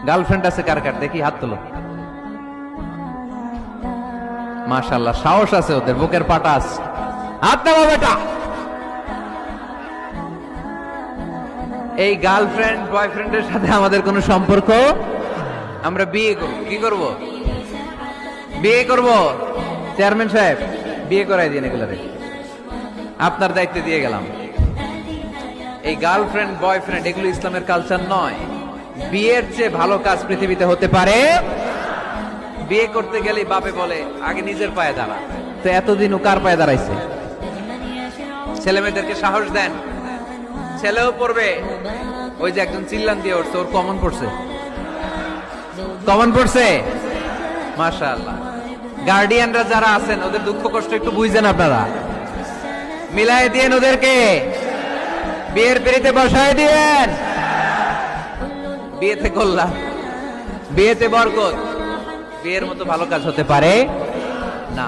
Girlfriend আছে কার কার দেখি হাত তোলো। মাশাআল্লাহ, সাহস আছে ওদের, বুকের পাটা আছে। হাত নামাও বেটা। এই গার্লফ্রেন্ড বয়ফ্রেন্ডের সাথে আমাদের কোনো সম্পর্ক? আমরা বিয়ে করব। কি করব? বিয়ে করব। চেয়ারম্যান সাহেব, বিয়ে করাই দিন এগুলারে, আপনার দায়িত্বে দিয়ে গেলাম। এই গার্লফ্রেন্ড বয়ফ্রেন্ড এগুলো ইসলামের কালচার নয়। বিয়ের চেয়ে ভালো কাজ পৃথিবীতে হতে পারে? বিয়ে করতে গেলে বাপে বলে আগে নিজের পায়ে দাঁড়া। তো এতদিন ও কার পায়ে দাঁড়াইছে? ছেলে মেয়েদেরকে সাহস দেন, ছেলেও পড়বে। ওই যে একজন চিল্লান দিয়ে উঠছে, ওর কমন পড়ছে, কমন পড়ছে। মাশাআল্লাহ। গার্ডিয়ানরা যারা আছেন ওদের দুঃখ কষ্ট একটু বুঝছেন আপনারা, মিলাই দিয়েন ওদেরকে, বিয়ের পিড়িতে বসায় দিয়েন। বিয়েতে কল্যাণ, বিয়েতে বরকত। বিয়ের মতো ভালো কাজ হতে পারে না।